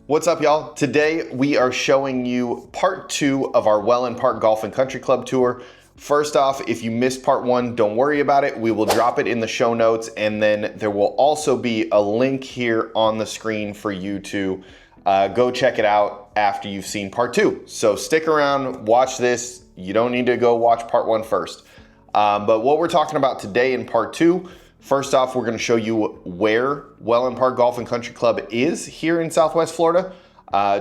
What's up, y'all? Today we are showing you part 2 of our Wellen Golf and Country Club tour. First off, if you missed part 1, don't worry about it. We will drop it in the show notes, and then there will also be a link here on the screen for you to go check it out after you've seen part 2. So stick around, watch this. You don't need to go watch part 1 first. But what we're talking about today in part 2, first off, we're going to show you where Wellen Golf and Country Club is here in Southwest Florida,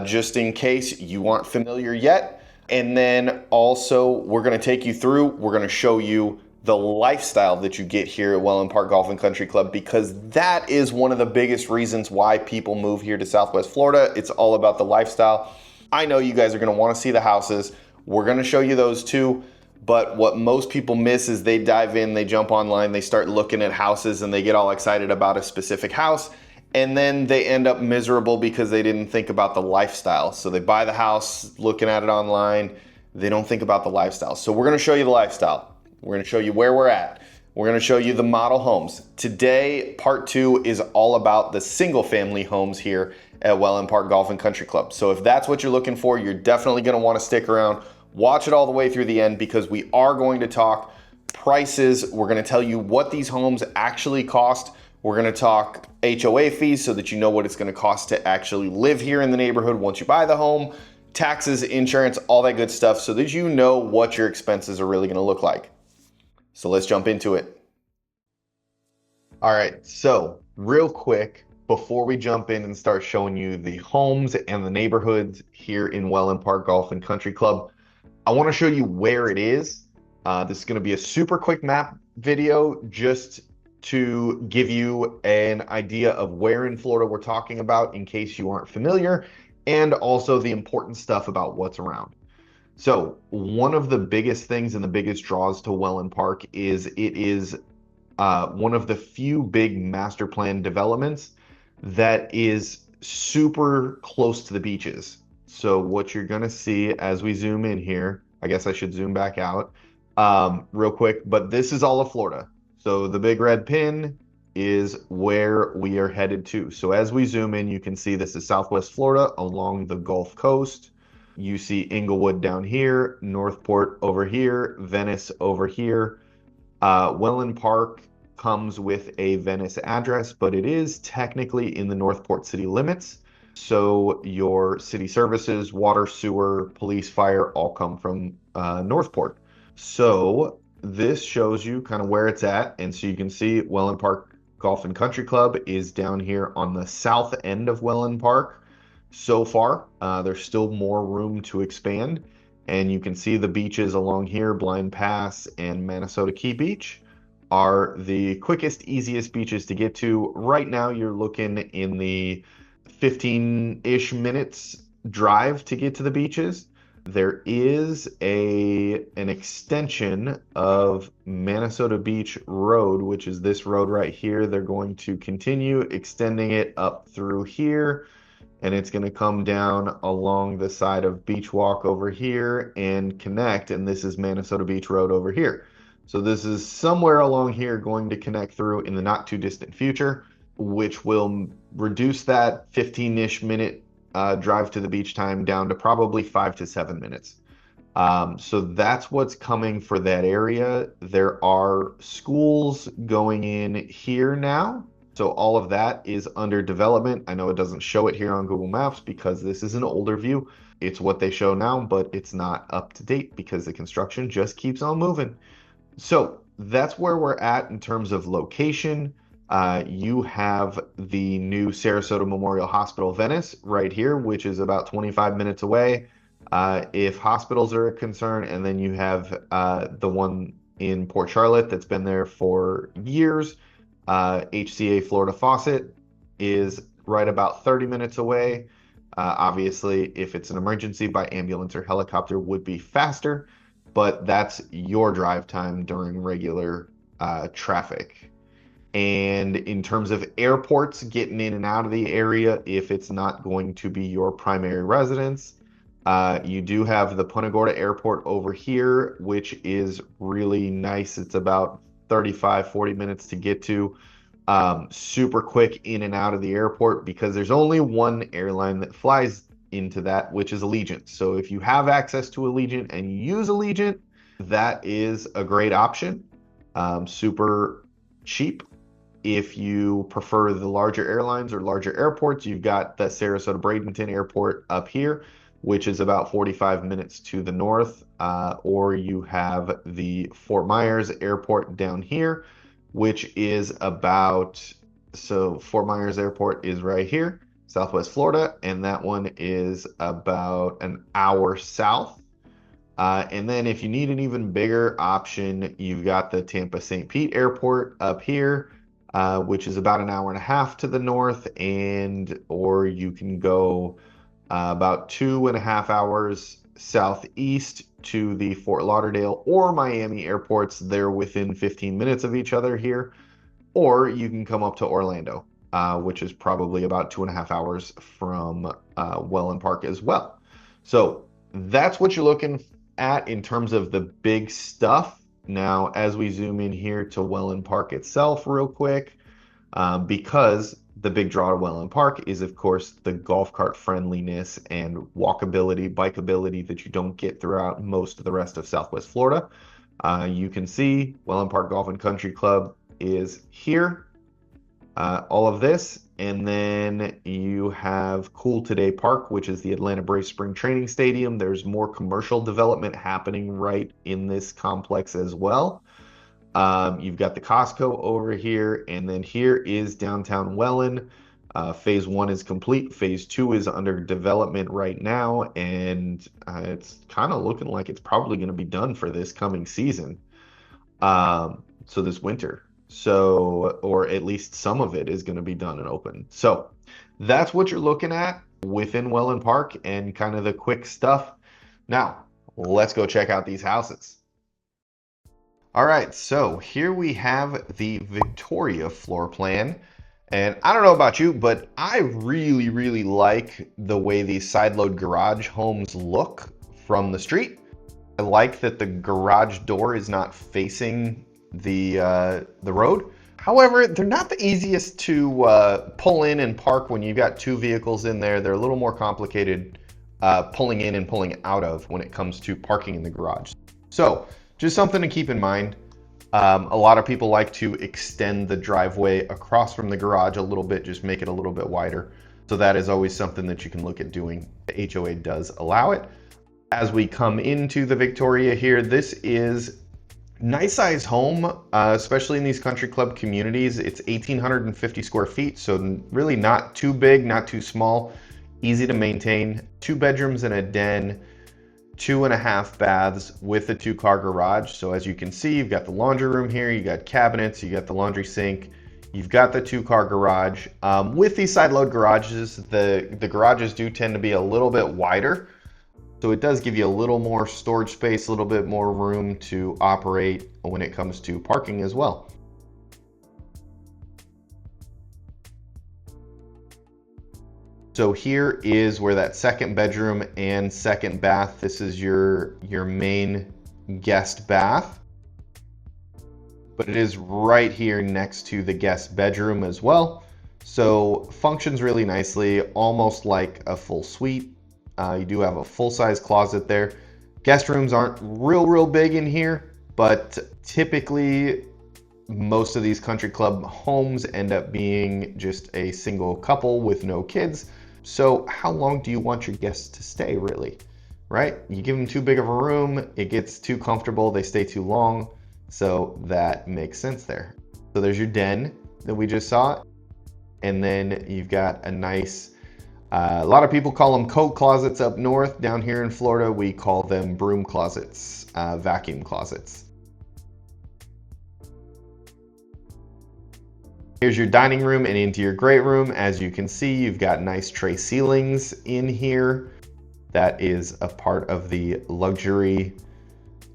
just in case you aren't familiar yet. And then also, we're going to take you through, we're going to show you the lifestyle that you get here at Wellen Golf and Country Club, because that is one of the biggest reasons why people move here to Southwest Florida. It's all about the lifestyle. I know you guys are going to want to see the houses. We're going to show you those too. But what most people miss is they dive in, they jump online, they start looking at houses, and they get all excited about a specific house, and then they end up miserable because they didn't think about the lifestyle. So they buy the house looking at it online, they don't think about the lifestyle. So we're gonna show you the lifestyle. We're gonna show you where we're at. We're gonna show you the model homes. Today, part 2 is all about the single family homes here at Wellen Golf and Country Club. So if that's what you're looking for, you're definitely gonna wanna stick around. Watch it all the way through the end, because we are going to talk prices. We're going to tell you what these homes actually cost. We're going to talk HOA fees so that you know what it's going to cost to actually live here in the neighborhood once you buy the home, taxes, insurance, all that good stuff, so that you know what your expenses are really going to look like. So let's jump into it. All right, so real quick, before we jump in and start showing you the homes and the neighborhoods here in Wellen Golf and Country Club, I want to show you where it is. This is going to be a super quick map video just to give you an idea of where in Florida we're talking about in case you aren't familiar, and also the important stuff about what's around. So one of the biggest things and the biggest draws to Wellen Park is it is one of the few big master plan developments that is super close to the beaches. So what you're gonna see as we zoom in here, I guess I should zoom back out real quick, but this is all of Florida. So the big red pin is where we are headed to. So as we zoom in, you can see this is Southwest Florida along the Gulf Coast. You see Inglewood down here, Northport over here, Venice over here. Wellen Park comes with a Venice address, but it is technically in the Northport city limits. So your city services, water, sewer, police, fire, all come from Northport. So this shows you kind of where it's at. And so you can see Wellen Golf and Country Club is down here on the south end of Wellen Park. So far, there's still more room to expand. And you can see the beaches along here, Blind Pass and Manasota Key Beach are the quickest, easiest beaches to get to. Right now, you're looking in the 15-ish minutes drive to get to the beaches. There is an extension of Manasota Beach Road, which is this road right here. They're going to continue extending it up through here, and it's going to come down along the side of Beach Walk over here and connect, and this is Manasota Beach Road over here. So this is somewhere along here going to connect through in the not too distant future, which will reduce that 15-ish minute drive to the beach time down to probably 5 to 7 minutes. So that's what's coming for that area. There are schools going in here now. So all of that is under development. I know it doesn't show it here on Google Maps because this is an older view. It's what they show now, but it's not up to date because the construction just keeps on moving. So that's where we're at in terms of location. You have the new Sarasota Memorial Hospital Venice right here, which is about 25 minutes away, if hospitals are a concern. And then you have the one in Port Charlotte that's been there for years. HCA Florida Faucet is right about 30 minutes away. Obviously, if it's an emergency by ambulance or helicopter would be faster, but that's your drive time during regular traffic. And in terms of airports, getting in and out of the area, if it's not going to be your primary residence, you do have the Punta Gorda Airport over here, which is really nice. It's about 35, 40 minutes to get to. Super quick in and out of the airport because there's only one airline that flies into that, which is Allegiant. So if you have access to Allegiant and you use Allegiant, that is a great option. Super cheap. If you prefer the larger airlines or larger airports, you've got the Sarasota-Bradenton Airport up here, which is about 45 minutes to the north, or you have the Fort Myers Airport down here, which is about, so Fort Myers Airport is right here, Southwest Florida, and that one is about an hour south. And then if you need an even bigger option, you've got the Tampa St. Pete Airport up here, which is about an hour and a half to the north, or you can go about 2.5 hours southeast to the Fort Lauderdale or Miami airports. They're within 15 minutes of each other here. Or you can come up to Orlando, which is probably about 2.5 hours from Wellen Park as well. So that's what you're looking at in terms of the big stuff. Now, as we zoom in here to Wellen Park itself real quick, because the big draw to Wellen Park is, of course, the golf cart friendliness and walkability, bikeability that you don't get throughout most of the rest of Southwest Florida. You can see Wellen Park Golf and Country Club is here, all of this, and then you have Cool Today Park, which is the Atlanta Braves Spring Training Stadium. There's more commercial development happening right in this complex as well. You've got the Costco over here, and then here is downtown Wellen. Phase 1 is complete. Phase 2 is under development right now, and it's kind of looking like it's probably going to be done for this coming season. So this winter. So, or at least some of it is going to be done and open. So that's what you're looking at within Wellen Park and kind of the quick stuff. Now, let's go check out these houses. All right, so here we have the Victoria floor plan. And I don't know about you, but I really, really like the way these side load garage homes look from the street. I like that the garage door is not facing the road. However, they're not the easiest to pull in and park when you've got two vehicles in there. They're a little more complicated pulling in and pulling out of when it comes to parking in the garage. So just something to keep in mind. A lot of people like to extend the driveway across from the garage a little bit, just make it a little bit wider. So that is always something that you can look at doing. The HOA does allow it. As we come into the Victoria here, this is nice size home, especially in these country club communities. It's 1,850 square feet, so really not too big, not too small, easy to maintain. 2 bedrooms and a den, 2.5 baths with a 2-car garage. So as you can see, you've got the laundry room here, you got cabinets, you got the laundry sink, you've got the 2-car garage. With these side load garages, the garages do tend to be a little bit wider. So it does give you a little more storage space, a little bit more room to operate when it comes to parking as well. So here is where that 2nd bedroom and 2nd bath, this is your main guest bath. But it is right here next to the guest bedroom as well. So functions really nicely, almost like a full suite. You do have a full-size closet there. Guest rooms aren't real big in here, but typically most of these country club homes end up being just a single couple with no kids. So how long do you want your guests to stay, really? Right? You give them too big of a room, it gets too comfortable, they stay too long. So that makes sense there. So there's your den that we just saw. And then you've got a nice, a lot of people call them coat closets up north. Down here in Florida, we call them broom closets, vacuum closets. Here's your dining room and into your great room. As you can see, you've got nice tray ceilings in here. That is a part of the luxury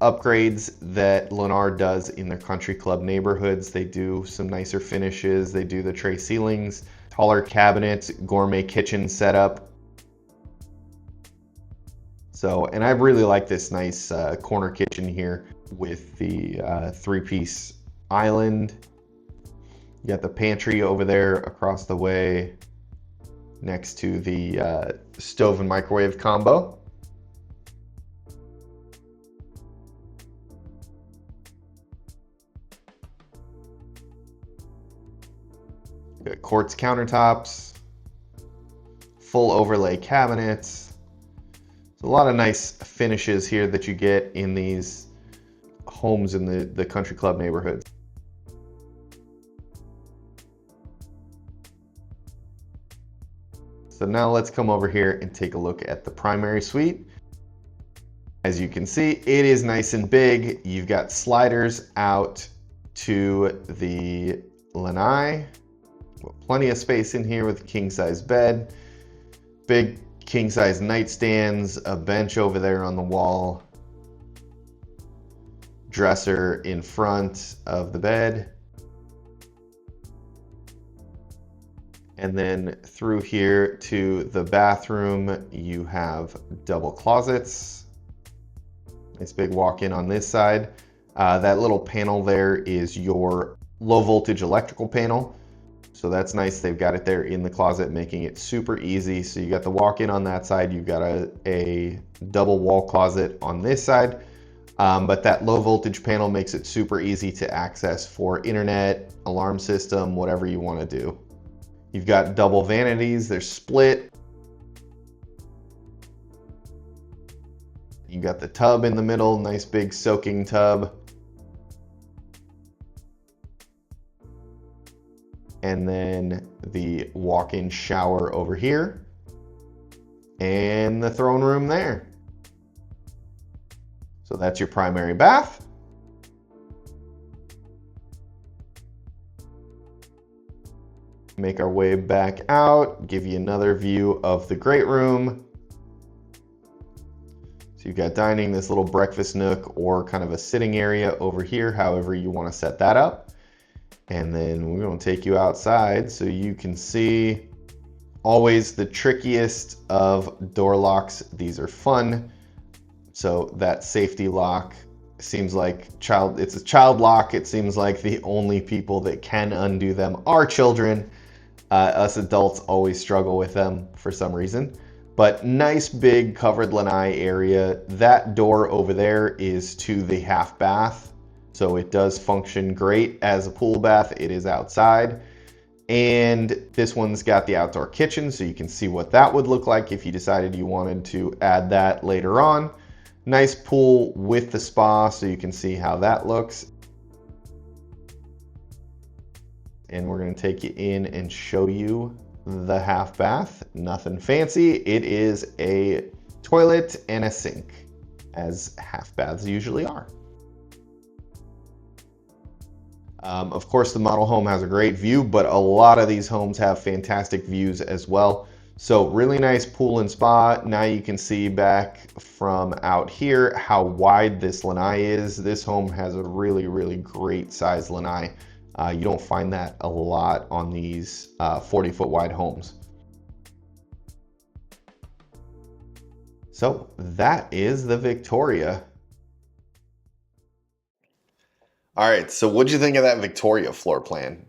upgrades that Lennar does in their country club neighborhoods. They do some nicer finishes. They do the tray ceilings, taller cabinets, gourmet kitchen setup. So, and I really like this nice corner kitchen here with the 3-piece island. You got the pantry over there across the way next to the stove and microwave combo. You got quartz countertops, full overlay cabinets. There's a lot of nice finishes here that you get in these homes in the country club neighborhoods. So now let's come over here and take a look at the primary suite. As you can see, it is nice and big. You've got sliders out to the lanai. Plenty of space in here with a king size bed. Big king size nightstands, a bench over there on the wall. Dresser in front of the bed. And then through here to the bathroom, you have double closets. Nice big walk-in on this side. That little panel there is your low voltage electrical panel. So that's nice. They've got it there in the closet, making it super easy. So you got the walk-in on that side. You've got a double wall closet on this side. But that low voltage panel makes it super easy to access for internet, alarm system, whatever you want to do. You've got double vanities, they're split. You got the tub in the middle, nice big soaking tub. And then the walk-in shower over here. And the throne room there. So that's your primary bath. Make our way back out, give you another view of the great room. So you've got dining, this little breakfast nook, or kind of a sitting area over here, however you want to set that up. And then we're going to take you outside so you can see always the trickiest of door locks. These are fun. So that safety lock seems like it's a child lock. It seems like the only people that can undo them are children. Us adults always struggle with them for some reason. But nice big covered lanai area. That door over there is to the half bath. So it does function great as a pool bath. It is outside. And this one's got the outdoor kitchen, so you can see what that would look like if you decided you wanted to add that later on. Nice pool with the spa, so you can see how that looks. And we're going to take you in and show you the half bath. Nothing fancy. It is a toilet and a sink, as half baths usually are. Of course, the model home has a great view, but a lot of these homes have fantastic views as well. So really nice pool and spa. Now you can see back from out here how wide this lanai is. This home has a really, really great size lanai. You don't find that a lot on these 40-foot wide homes. So that is the Victoria. All right, so what'd you think of that Victoria floor plan?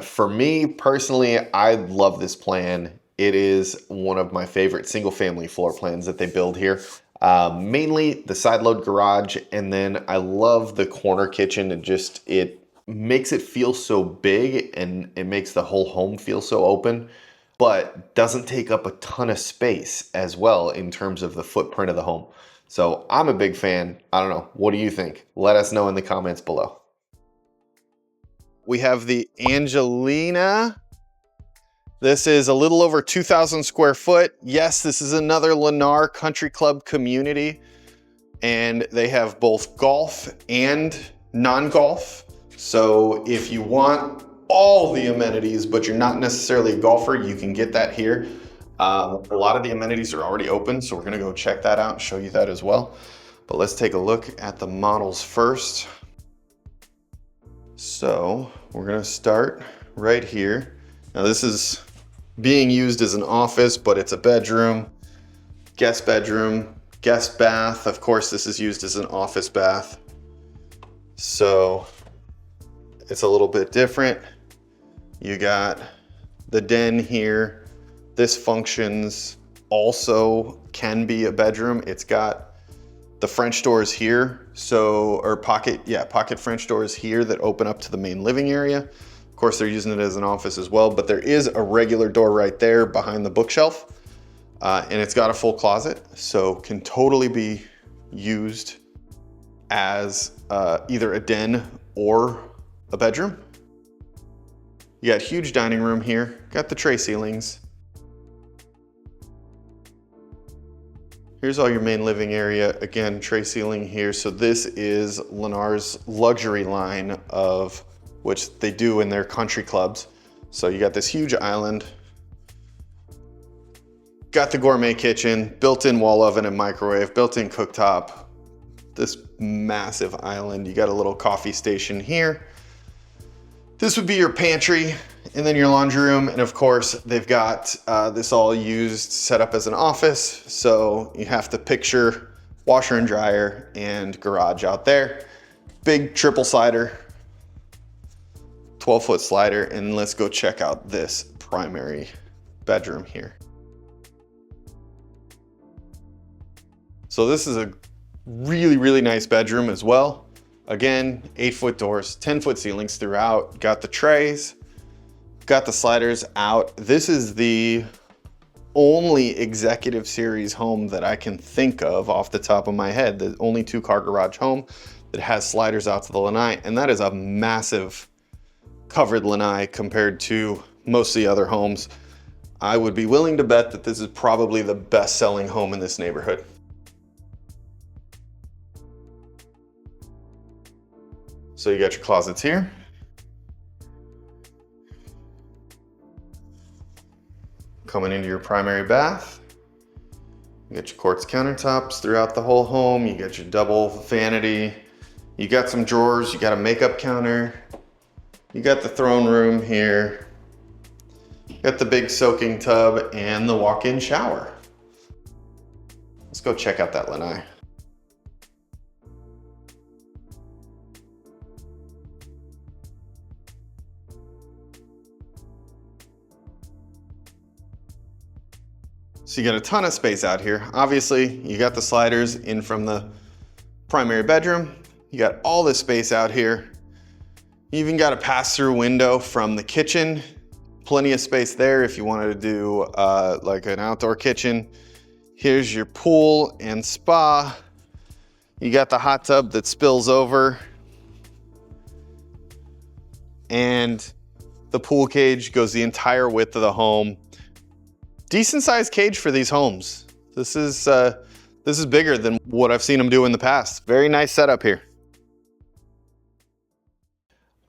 For me personally, I love this plan. It is one of my favorite single family floor plans that they build here. Mainly the side load garage, and then I love the corner kitchen. It makes it feel so big, and it makes the whole home feel so open, but doesn't take up a ton of space as well in terms of the footprint of the home. So I'm a big fan. I don't know. What do you think? Let us know in the comments below. We have the Angelina. This is a little over 2,000 square foot. Yes, this is another Lennar Country Club community, and they have both golf and non-golf. So if you want all the amenities, but you're not necessarily a golfer, you can get that here. A lot of the amenities are already open, so we're gonna go check that out and show you that as well. But let's take a look at the models first. So we're gonna start right here. Now this is being used as an office, but it's a bedroom, guest bath. Of course, this is used as an office bath. So it's a little bit different. You got the den here. This functions also can be a bedroom. It's got the French doors here, or pocket French doors here that open up to the main living area. Of course, they're using it as an office as well, but there is a regular door right there behind the bookshelf. And it's got a full closet, so can totally be used as either a den or a bedroom. You got huge dining room here, got the tray ceilings. Here's all your main living area. Again, tray ceiling here. So this is Lennar's luxury line, of which they do in their country clubs. So you got this huge island, got the gourmet kitchen, built-in wall oven and microwave, built-in cooktop, this massive island. You got a little coffee station here. This would be your pantry, and then your laundry room. And of course, they've got this all used, set up as an office. So you have to picture washer and dryer and garage out there. Big triple slider, 12-foot slider. And let's go check out this primary bedroom here. So this is a really, really nice bedroom as well. Again, 8-foot doors, 10-foot ceilings throughout. Got the trays, got the sliders out. This is the only executive series home that I can think of off the top of my head. The only 2-car garage home that has sliders out to the lanai, and that is a massive covered lanai compared to most of the other homes. I would be willing to bet that this is probably the best selling home in this neighborhood. So you got your closets here. Coming into your primary bath. You got your quartz countertops throughout the whole home. You got your double vanity. You got some drawers. You got a makeup counter. You got the throne room here. You got the big soaking tub and the walk-in shower. Let's go check out that lanai. So you got a ton of space out here. Obviously, you got the sliders in from the primary bedroom. You got all this space out here. You even got a pass-through window from the kitchen. Plenty of space there if you wanted to do like an outdoor kitchen. Here's your pool and spa. You got the hot tub that spills over. And the pool cage goes the entire width of the home. Decent sized cage for these homes. This is bigger than what I've seen them do in the past. Very nice setup here.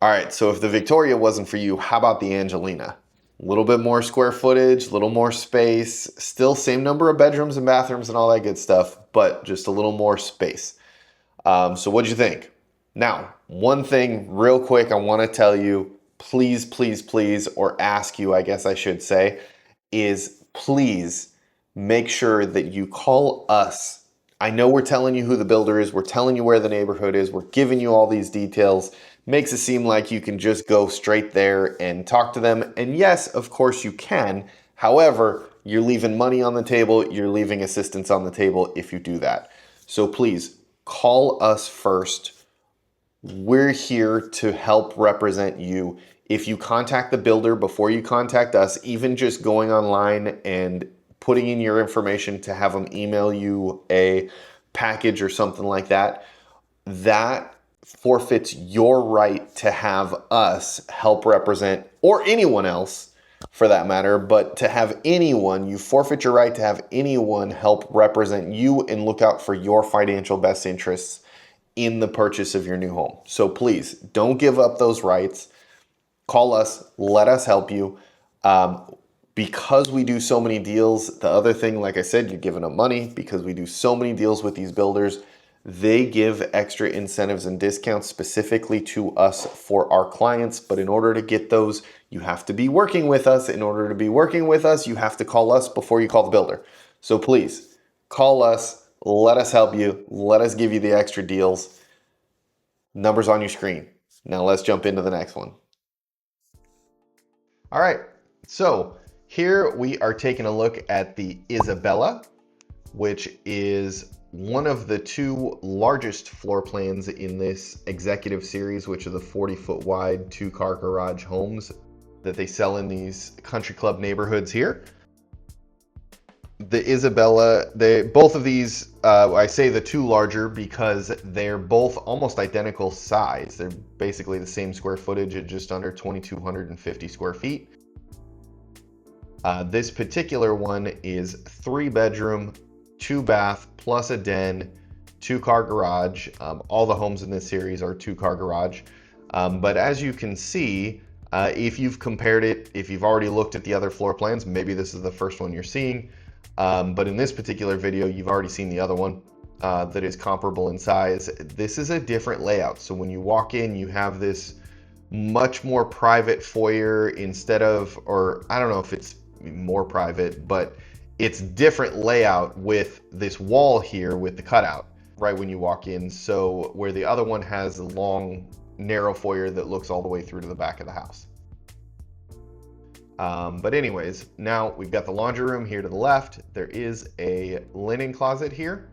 All right, so if the Victoria wasn't for you, how about the Angelina? A little bit more square footage, a little more space, still same number of bedrooms and bathrooms and all that good stuff, but just a little more space. So what'd you think? Now, one thing real quick I wanna tell you, please, please, please, or ask you, I guess I should say, is please make sure that you call us. I know we're telling you who the builder is, we're telling you where the neighborhood is, we're giving you all these details. Makes it seem like you can just go straight there and talk to them. And yes, of course you can. However, you're leaving money on the table, you're leaving assistance on the table if you do that. So please call us first. We're here to help represent you. If you contact the builder before you contact us, even just going online and putting in your information to have them email you a package or something like that, that forfeits your right to have us help represent, or anyone else for that matter, but to have anyone, you forfeit your right to have anyone help represent you and look out for your financial best interests in the purchase of your new home. So please don't give up those rights. Call us, let us help you. Because we do so many deals, the other thing, like I said, you're giving up money because we do so many deals with these builders. They give extra incentives and discounts specifically to us for our clients. But in order to get those, you have to be working with us. In order to be working with us, you have to call us before you call the builder. So please call us, let us help you, let us give you the extra deals. Numbers on your screen. Now let's jump into the next one. All right, so here we are taking a look at the Isabella, which is one of the two largest floor plans in this executive series, which are the 40-foot wide 2-car garage homes that they sell in these country club neighborhoods here. The Isabella, both of these, I say the two larger because they're both almost identical size. They're basically the same square footage at just under 2,250 square feet. This particular one is 3-bedroom, 2-bath, plus a den, 2-car garage. All the homes in this series are 2-car garage. But as you can see, if you've compared it, if you've already looked at the other floor plans, maybe this is the first one you're seeing. But in this particular video, you've already seen the other one that is comparable in size. This is a different layout. So when you walk in, you have this much more private foyer instead of, or I don't know if it's more private, but it's different layout with this wall here with the cutout right when you walk in. So where the other one has a long, narrow foyer that looks all the way through to the back of the house. But anyways, now we've got the laundry room here to the left. There is a linen closet here.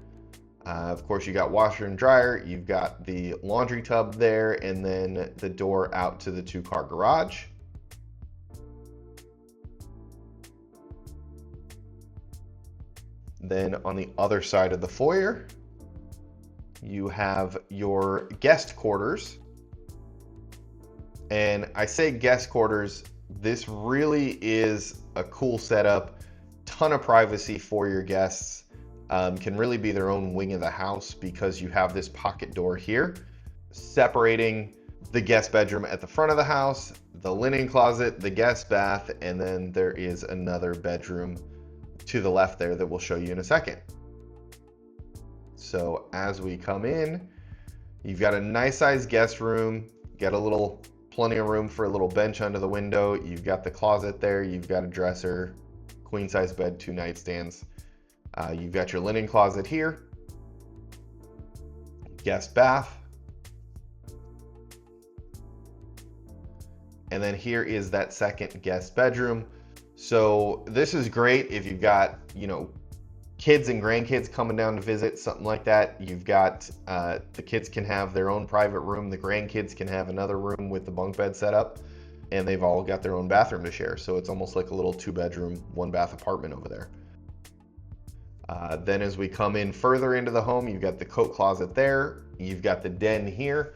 Of course, you got washer and dryer. You've got the laundry tub there, and then the door out to the 2-car garage. Then on the other side of the foyer, you have your guest quarters. And I say guest quarters, this really is a cool setup, ton of privacy for your guests. Can really be their own wing of the house because you have this pocket door here separating the guest bedroom at the front of the house, the linen closet, the guest bath, and then there is another bedroom to the left there that we'll show you in a second. So as we come in, you've got a nice sized guest room, got plenty of room for a little bench under the window. You've got the closet there, you've got a dresser, queen size bed, 2 nightstands. You've got your linen closet here, guest bath, and then here is that second guest bedroom. So this is great if you've got, kids and grandkids coming down to visit, something like that. You've got, the kids can have their own private room, the grandkids can have another room with the bunk bed set up, and they've all got their own bathroom to share. So it's almost like a little 2-bedroom, 1-bath apartment over there. Then as we come in further into the home, you've got the coat closet there. You've got the den here,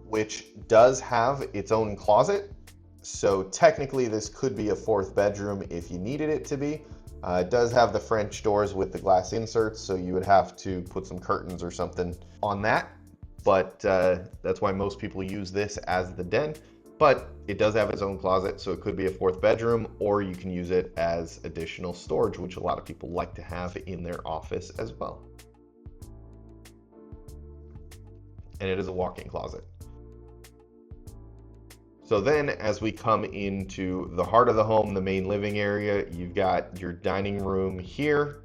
which does have its own closet. So technically this could be a 4th bedroom if you needed it to be. It does have the French doors with the glass inserts, so you would have to put some curtains or something on that. But that's why most people use this as the den. But it does have its own closet, so it could be a 4th bedroom, or you can use it as additional storage, which a lot of people like to have in their office as well. And it is a walk-in closet. So then as we come into the heart of the home, the main living area, you've got your dining room here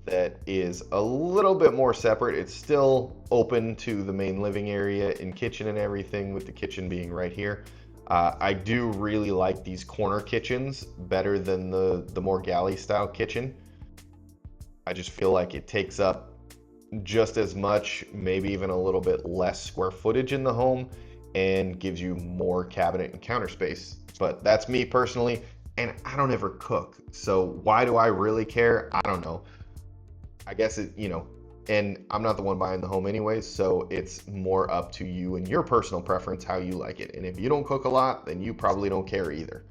that is a little bit more separate. It's still open to the main living area and kitchen and everything, with the kitchen being right here. I do really like these corner kitchens better than the more galley style kitchen. I just feel like it takes up just as much, maybe even a little bit less square footage in the home, and gives you more cabinet and counter space. But that's me personally, and I don't ever cook. So why do I really care? I don't know. I guess and I'm not the one buying the home anyways, so it's more up to you and your personal preference how you like it. And if you don't cook a lot, then you probably don't care either.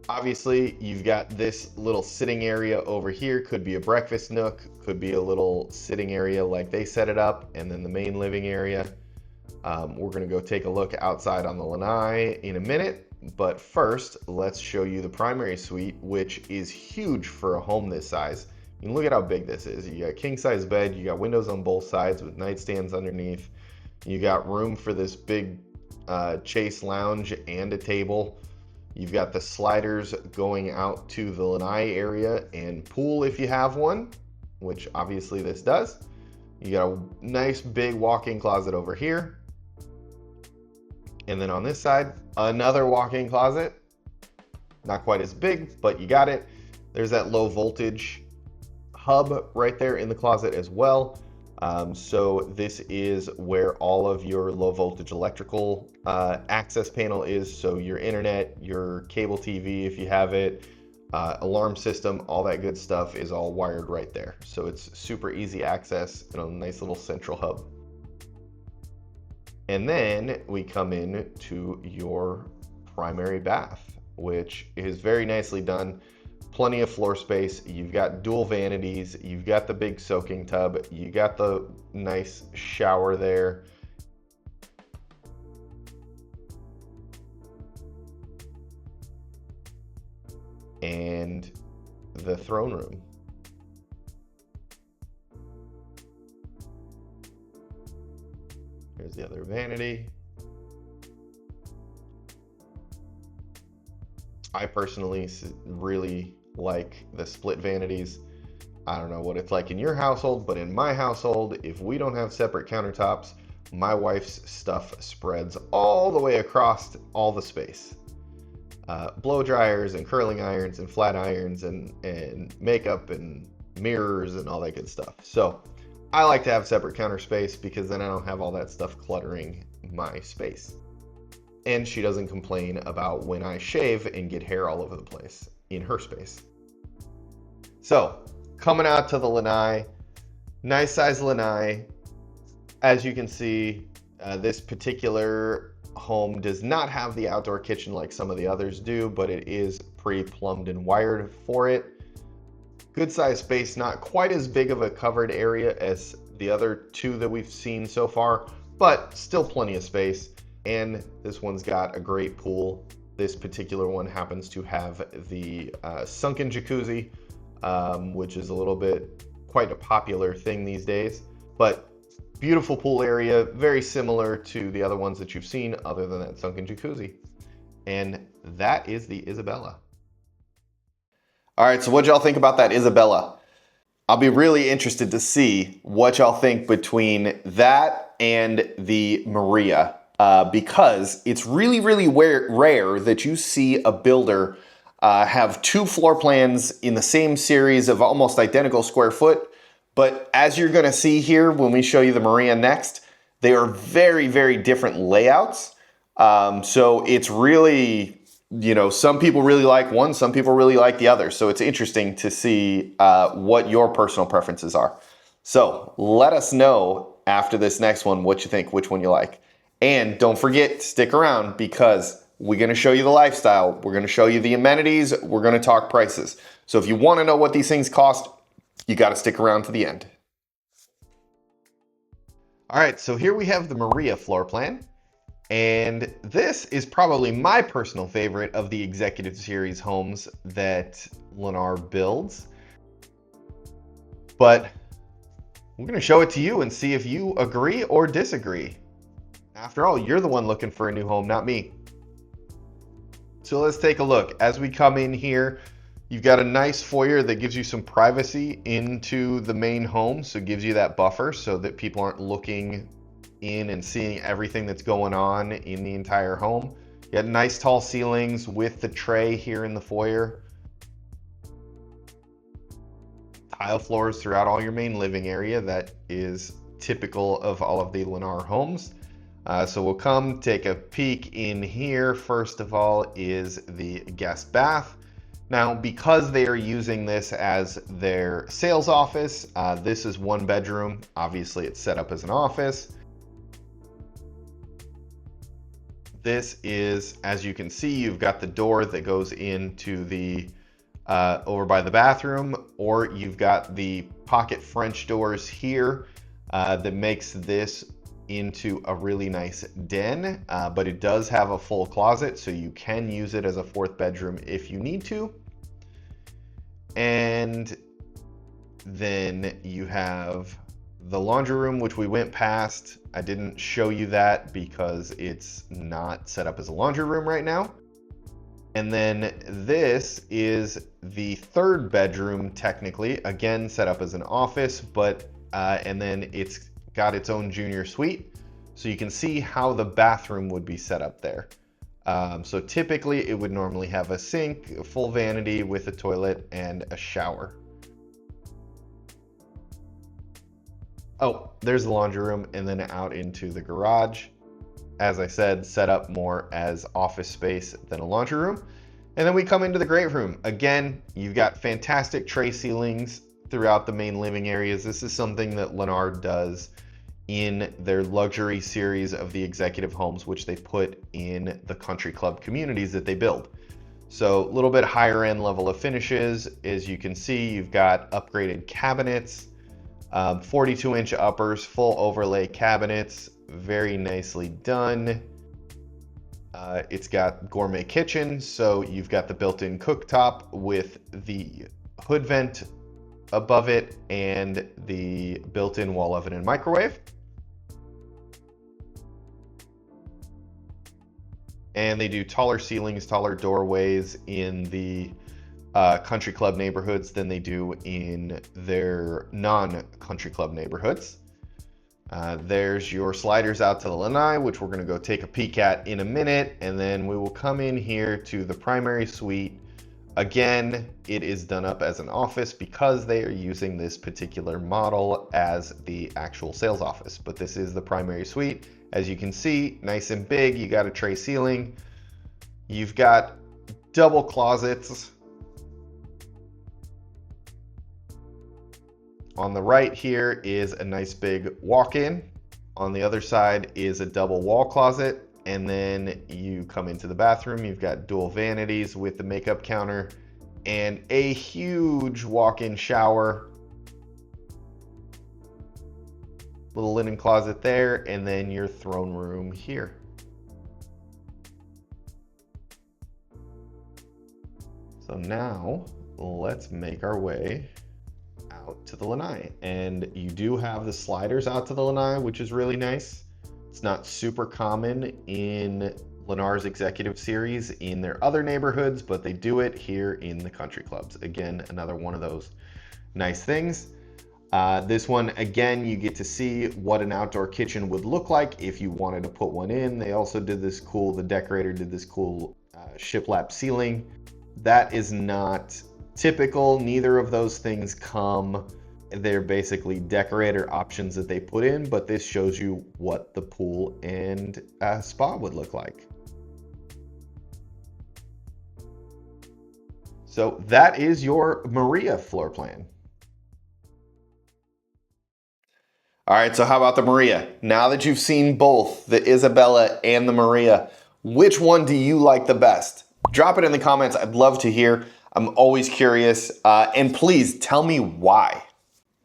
Obviously, you've got this little sitting area over here. Could be a breakfast nook, could be a little sitting area like they set it up, and then the main living area. We're gonna go take a look outside on the lanai in a minute, but first, let's show you the primary suite, which is huge for a home this size. I mean, look at how big this is. You got king size bed, you got windows on both sides with nightstands underneath. You got room for this big chase lounge and a table. You've got the sliders going out to the lanai area and pool if you have one, which obviously this does. You got a nice big walk-in closet over here. And then on this side, Another walk-in closet, not quite as big, but you got it. There's that low voltage hub right there in the closet as well. So this is where all of your low voltage electrical access panel is. So your internet, your cable TV, if you have it, alarm system, all that good stuff is all wired right there. So it's super easy access and a nice little central hub. And then we come in to your primary bath, which is very nicely done. Plenty of floor space. You've got dual vanities. You've got the big soaking tub. You got the nice shower there. And the throne room. Here's the other vanity. I personally really like the split vanities. I don't know what it's like in your household, but in my household, if we don't have separate countertops, my wife's stuff spreads all the way across all the space. Blow dryers and curling irons and flat irons and makeup and mirrors and all that good stuff. So I like to have separate counter space because then I don't have all that stuff cluttering my space. And she doesn't complain about when I shave and get hair all over the place in her space. So coming out to the lanai, nice size lanai. As you can see, this particular home does not have the outdoor kitchen like some of the others do, but it is pre-plumbed and wired for it. Good size space, not quite as big of a covered area as the other two that we've seen so far, but still plenty of space. And this one's got a great pool. This particular one happens to have the sunken jacuzzi, which is a little bit quite a popular thing these days. But beautiful pool area, very similar to the other ones that you've seen other than that sunken jacuzzi. And that is the Isabella. All right, so what y'all think about that Isabella? I'll be really interested to see what y'all think between that and the Maria. Because it's really, really rare that you see a builder have two floor plans in the same series of almost identical square foot. But as you're going to see here when we show you the Maria next, they are very, very different layouts. So it's really, you know, some people really like one, some people really like the other. So it's interesting to see what your personal preferences are. So let us know after this next one what you think, which one you like. And don't forget to stick around because we're going to show you the lifestyle. We're going to show you the amenities. We're going to talk prices. So if you want to know what these things cost, you got to stick around to the end. All right, so here we have the Maria floor plan. And this is probably my personal favorite of the executive series homes that Lennar builds. But we're going to show it to you and see if you agree or disagree. After all, you're the one looking for a new home, not me. So let's take a look. As we come in here, you've got a nice foyer that gives you some privacy into the main home. So it gives you that buffer so that people aren't looking in and seeing everything that's going on in the entire home. You got nice tall ceilings with the tray here in the foyer. Tile floors throughout all your main living area. That is typical of all of the Lennar homes. So we'll come take a peek in here. First of all is the guest bath. Now, because they are using this as their sales office, this is one bedroom. Obviously, it's set up as an office. This is, as you can see, you've got the door that goes into the over by the bathroom, or you've got the pocket French doors here that makes this into a really nice den, but it does have a full closet, so you can use it as a fourth bedroom if you need to. And then you have the laundry room, which we went past. I didn't show you that because it's not set up as a laundry room right now. And then this is the third bedroom, technically, again set up as an office, but and then it's got its own junior suite, so you can see how the bathroom would be set up there. So typically it would normally have a sink, a full vanity with a toilet and a shower. Oh, there's the laundry room and then out into the garage. As I said, set up more as office space than a laundry room. And then we come into the great room. Again, you've got fantastic tray ceilings throughout the main living areas. This is something that Lennar does in their luxury series of the executive homes, which they put in the country club communities that they build. So a little bit higher end level of finishes. As you can see, you've got upgraded cabinets, 42-inch uppers, full overlay cabinets, very nicely done. It's got gourmet kitchen, so you've got the built-in cooktop with the hood vent above it and the built-in wall oven and microwave. And they do taller ceilings, taller doorways in the country club neighborhoods than they do in their non-country club neighborhoods. There's your sliders out to the lanai, which we're going to go take a peek at in a minute, and then we will come in here to the primary suite. Again, it is done up as an office because they are using this particular model as the actual sales office, but this is the primary suite. As you can see, nice and big. You got a tray ceiling. You've got double closets. On the right here is a nice big walk-in. On the other side is a double wall closet. And then you come into the bathroom. You've got dual vanities with the makeup counter and a huge walk-in shower. Little linen closet there, and then your throne room here. So now let's make our way out to the lanai. And you do have the sliders out to the lanai, which is really nice. It's not super common in Lennar's executive series in their other neighborhoods, but they do it here in the country clubs. Again, another one of those nice things. This one, again, you get to see what an outdoor kitchen would look like if you wanted to put one in. They also did this cool, the decorator did this cool shiplap ceiling. That is not typical. Neither of those things come. They're basically decorator options that they put in, but this shows you what the pool and spa would look like. So that is your Maria floor plan. All right, so how about the Maria? Now that you've seen both the Isabella and the Maria, which one do you like the best? Drop it in the comments. I'd love to hear. I'm always curious. And please tell me why.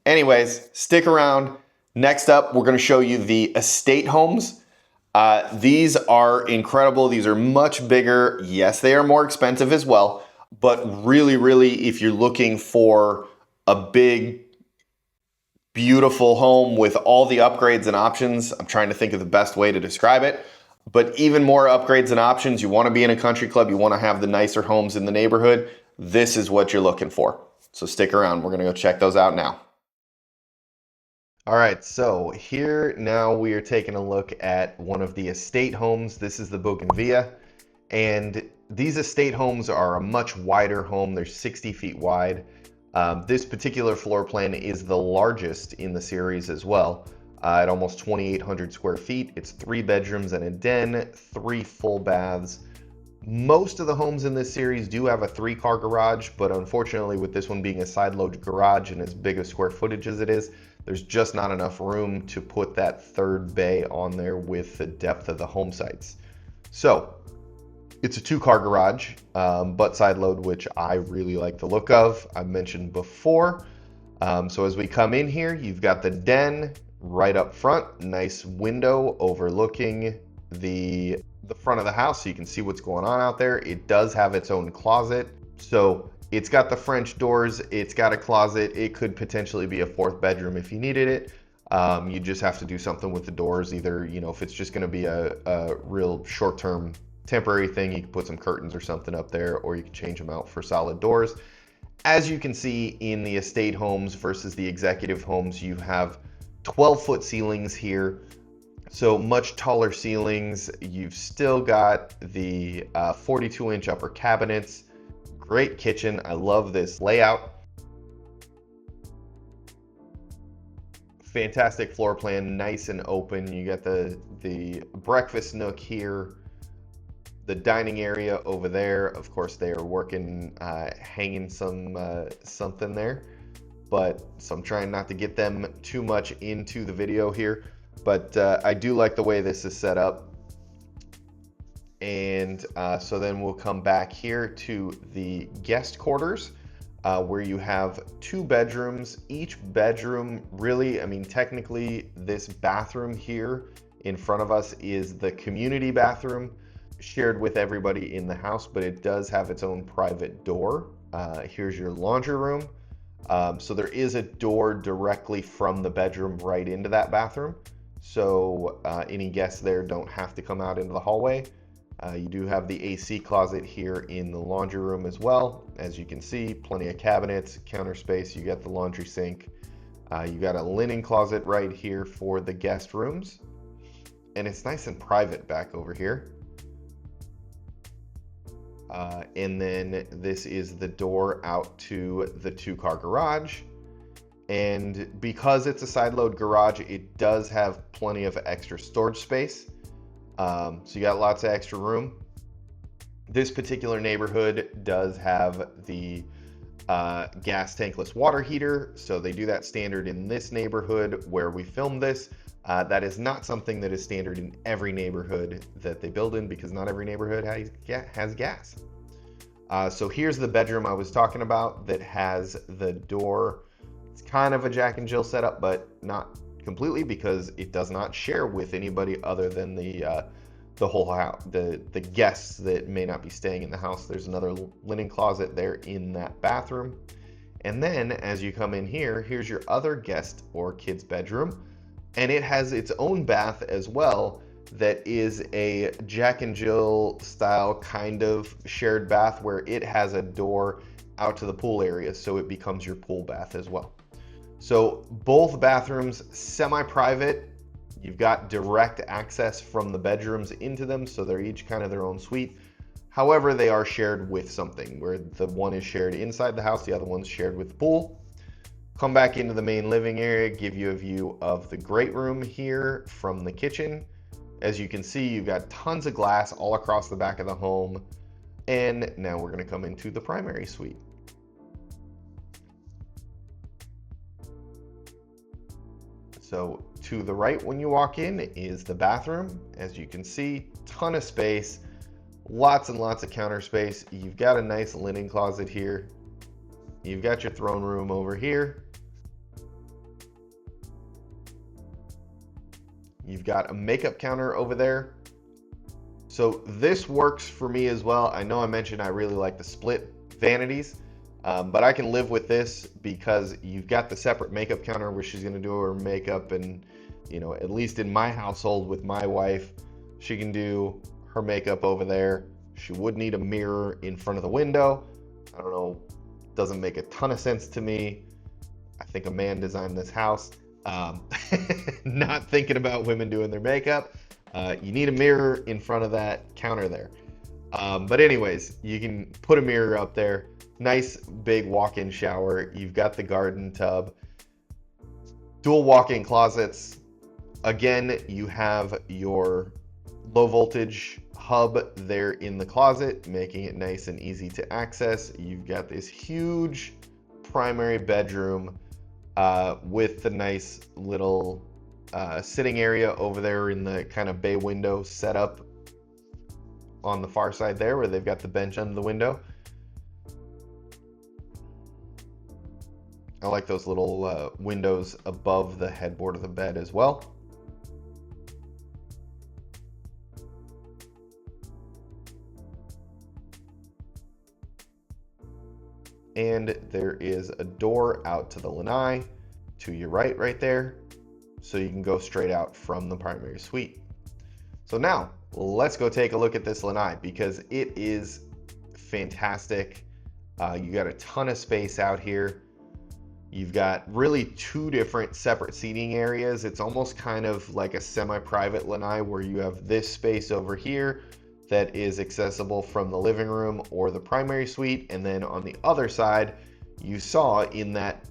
Anyways, stick around. Next up, we're going to show you the estate homes. These are incredible. These are much bigger. Yes, they are more expensive as well. But really, if you're looking for a big, beautiful home with all the upgrades and options, I'm trying to think of the best way to describe it, but even more upgrades and options, you want to be in a country club, you want to have the nicer homes in the neighborhood, this is what you're looking for. So stick around, we're going to go check those out now. All right, so here now we are taking a look at one of the estate homes. This is the Bougainvillea, and these estate homes are a much wider home. They're 60 feet wide. This particular floor plan is the largest in the series as well, at almost 2,800 square feet. It's 3 bedrooms and a den, 3 full baths. Most of the homes in this series do have a 3-car garage, but unfortunately with this one being a side load garage and as big a square footage as it is, there's just not enough room to put that 3rd bay on there with the depth of the home sites. So it's a 2-car garage, but side load, which I really like the look of. I've mentioned before. So as we come in here, you've got the den right up front, nice window overlooking the front of the house so you can see what's going on out there. It does have its own closet. So it's got the French doors, it's got a closet. It could potentially be a 4th bedroom if you needed it. You just have to do something with the doors. Either, if it's just gonna be a real short-term temporary thing, you can put some curtains or something up there, or you can change them out for solid doors. As you can see in the estate homes versus the executive homes, you have 12-foot ceilings here, So much taller ceilings. You've still got the 42-inch upper cabinets. Great kitchen. I love this layout. Fantastic floor plan, nice and open. You got the breakfast nook here, the dining area over there. Of course, they are working, hanging something there, so I'm trying not to get them too much into the video here. But I do like the way this is set up. And so then we'll come back here to the guest quarters, where you have 2 bedrooms. Each bedroom, really, I mean, technically this bathroom here in front of us is the community bathroom shared with everybody in the house, but it does have its own private door. Here's your laundry room. So there is a door directly from the bedroom right into that bathroom. So any guests there don't have to come out into the hallway. You do have the AC closet here in the laundry room as well. As you can see, plenty of cabinets, counter space. You got the laundry sink. You got a linen closet right here for the guest rooms. And it's nice and private back over here. And then this is the door out to the 2-car garage. And because it's a side load garage, it does have plenty of extra storage space. So you got lots of extra room. This particular neighborhood does have the gas tankless water heater. So they do that standard in this neighborhood where we filmed this. That is not something that is standard in every neighborhood that they build in, because not every neighborhood has gas. So here's the bedroom I was talking about that has the door. It's kind of a Jack and Jill setup, but not completely, because it does not share with anybody other than the whole house, the guests that may not be staying in the house. There's another linen closet there in that bathroom. And then as you come in here, here's your other guest or kids bedroom. And it has its own bath as well that is a Jack and Jill style kind of shared bath, where it has a door out to the pool area, so it becomes your pool bath as well. So both bathrooms semi-private. You've got direct access from the bedrooms into them, so they're each kind of their own suite. However, they are shared with something, where the one is shared inside the house, the other one's shared with the pool. Come back into the main living area, give you a view of the great room here from the kitchen. As you can see, you've got tons of glass all across the back of the home. And now we're going to come into the primary suite. So to the right when you walk in is the bathroom. As you can see, ton of space, lots and lots of counter space. You've got a nice linen closet here. You've got your throne room over here. You've got a makeup counter over there. So this works for me as well. I know I mentioned I really like the split vanities, but I can live with this because you've got the separate makeup counter where she's gonna do her makeup. And you know, at least in my household with my wife, she can do her makeup over there. She would need a mirror in front of the window. I don't know, doesn't make a ton of sense to me. I think a man designed this house. Not thinking about women doing their makeup. You need a mirror in front of that counter there. But anyways, you can put a mirror up there. Nice big walk-in shower. You've got the garden tub. Dual walk-in closets. Again, you have your low voltage hub there in the closet, making it nice and easy to access. You've got this huge primary bedroom with the nice little sitting area over there in the kind of bay window setup on the far side there, where they've got the bench under the window. I like those little windows above the headboard of the bed as well. And there is a door out to the lanai to your right there. So you can go straight out from the primary suite. So now let's go take a look at this lanai, because it is fantastic. You got a ton of space out here. You've got really two different separate seating areas. It's almost kind of like a semi-private lanai where you have this space over here that is accessible from the living room or the primary suite. And then on the other side, you saw in that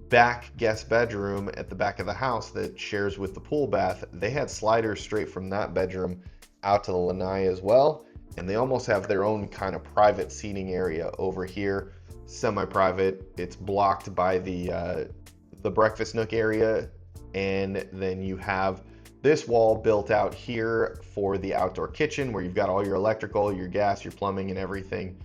back guest bedroom at the back of the house that shares with the pool bath, they had sliders straight from that bedroom out to the lanai as well. And they almost have their own kind of private seating area over here, semi-private. It's blocked by the breakfast nook area. And then you have this wall built out here for the outdoor kitchen where you've got all your electrical, your gas, your plumbing and everything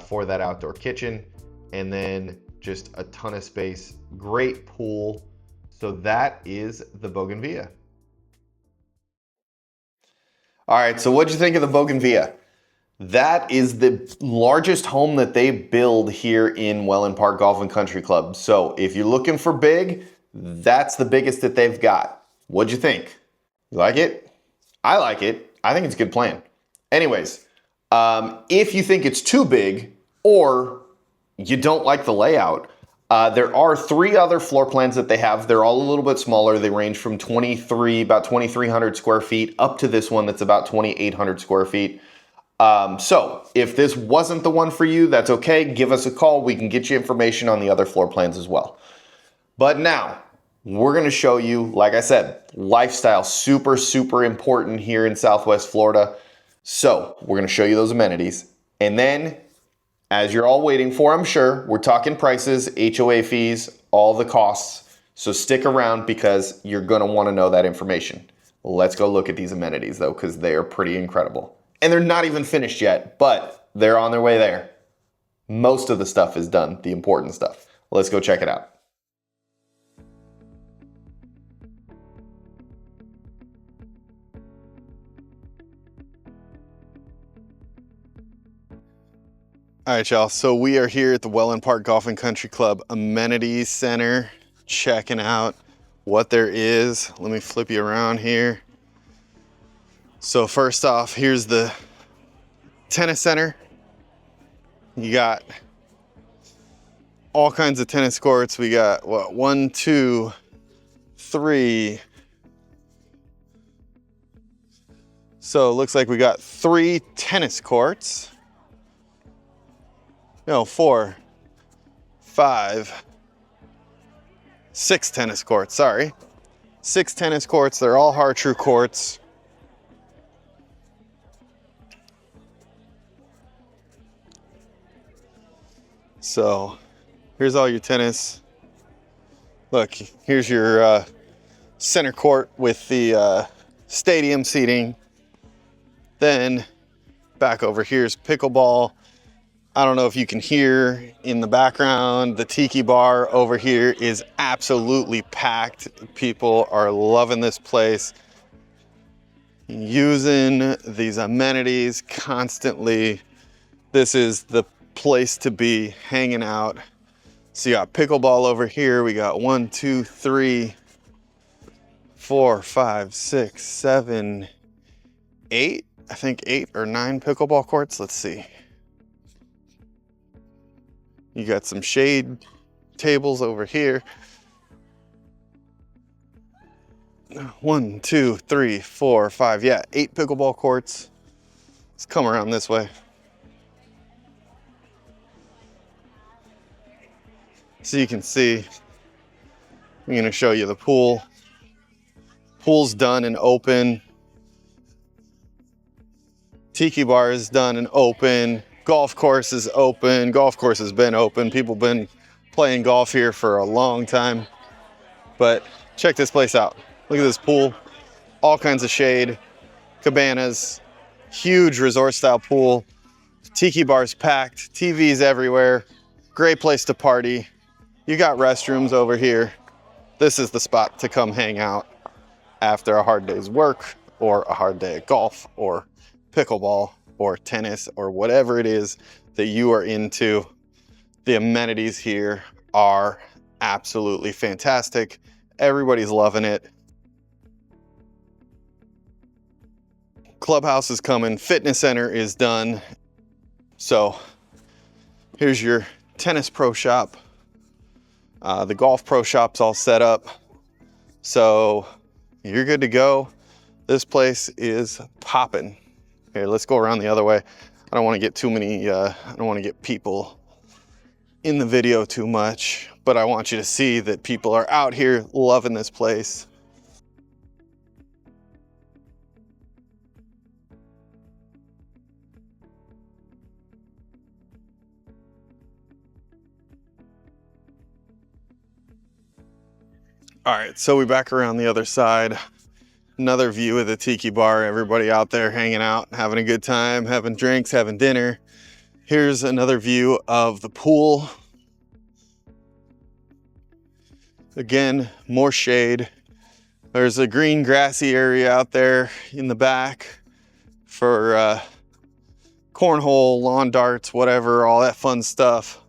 for that outdoor kitchen. And then just a ton of space, great pool. So that is the Bougainvillea. All right, so what'd you think of the Bougainvillea? That is the largest home that they build here in Wellen Park Golf and Country Club. So if you're looking for big, that's the biggest that they've got. What'd you think? You like it? I like it. I think it's a good plan. Anyways, if you think it's too big or you don't like the layout, there are 3 other floor plans that they have. They're all a little bit smaller. They range from about 2,300 square feet up to this one that's about 2,800 square feet. So if this wasn't the one for you, that's okay. Give us a call. We can get you information on the other floor plans as well. But now we're going to show you, like I said, lifestyle, super, super important here in Southwest Florida. So we're going to show you those amenities. And then, as you're all waiting for, I'm sure, we're talking prices, HOA fees, all the costs. So stick around because you're going to want to know that information. Let's go look at these amenities though, because they are pretty incredible. And they're not even finished yet, but they're on their way there. Most of the stuff is done, the important stuff. Let's go check it out. All right, y'all, so we are here at the Wellen Park Golf and Country Club Amenities Center, checking out what there is. Let me flip you around here. So first off, here's the tennis center. You got all kinds of tennis courts. We got, what, 1, 2, 3. So it looks like we got 3 tennis courts. No, 4, 5, 6 tennis courts, sorry. 6 tennis courts, they're all Har-Tru courts. So here's all your tennis. Look, here's your center court with the stadium seating. Then back over here's pickleball. I don't know if you can hear in the background, the tiki bar over here is absolutely packed. People are loving this place, using these amenities constantly. This is the place to be hanging out. So you got pickleball over here. We got 1, 2, 3, 4, 5, 6, 7, 8. I think 8 or 9 pickleball courts. Let's see. You got some shade tables over here. 1, 2, 3, 4, 5. Yeah, 8 pickleball courts. Let's come around this way. So you can see, I'm going to show you the pool. Pool's done and open. Tiki bar is done and open. Golf course is open. Golf course has been open. People been playing golf here for a long time. But check this place out. Look at this pool. All kinds of shade, cabanas, huge resort style pool. Tiki bar's packed, TVs everywhere. Great place to party. You got restrooms over here. This is the spot to come hang out after a hard day's work or a hard day of golf or pickleball or tennis or whatever it is that you are into. The amenities here are absolutely fantastic. Everybody's loving it. Clubhouse is coming, fitness center is done. So here's your tennis pro shop. The Golf Pro Shop's all set up, so you're good to go. This place is popping. Here, let's go around the other way. I don't want to get too many, I don't want to get people in the video too much, but I want you to see that people are out here loving this place. All right, so we're back around the other side. Another view of the tiki bar, everybody out there hanging out, having a good time, having drinks, having dinner. Here's another view of the pool. Again, more shade. There's a green grassy area out there in the back for cornhole, lawn darts, whatever, all that fun stuff.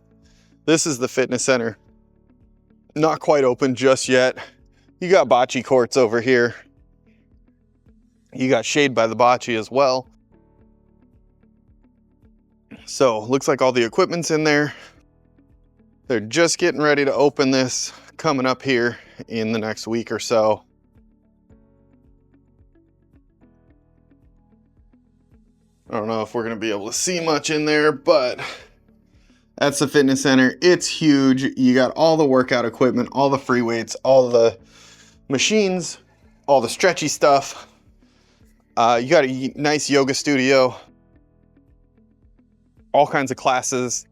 This is the fitness center. Not quite open just yet. You got bocce courts over here. You got shade by the bocce as well. So looks like all the equipment's in there. They're just getting ready to open this coming up here in the next week or so. I don't know if we're gonna be able to see much in there, but that's the fitness center. It's huge. You got all the workout equipment, all the free weights, all the machines, all the stretchy stuff. You got a nice yoga studio, all kinds of classes,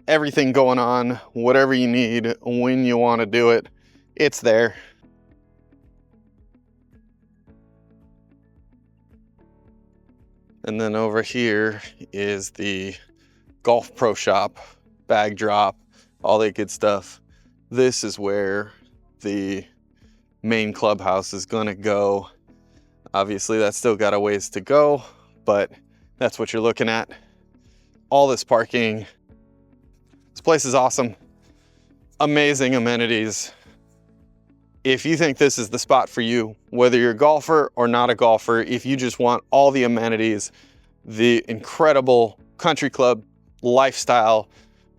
everything going on, whatever you need, when you want to do it, it's there. And then over here is the Golf Pro Shop, bag drop, all that good stuff. This is where the main clubhouse is gonna go. Obviously that's still got a ways to go, but that's what you're looking at. All this parking. This place is awesome. Amazing amenities. If you think this is the spot for you, whether you're a golfer or not a golfer, if you just want all the amenities, the incredible country club lifestyle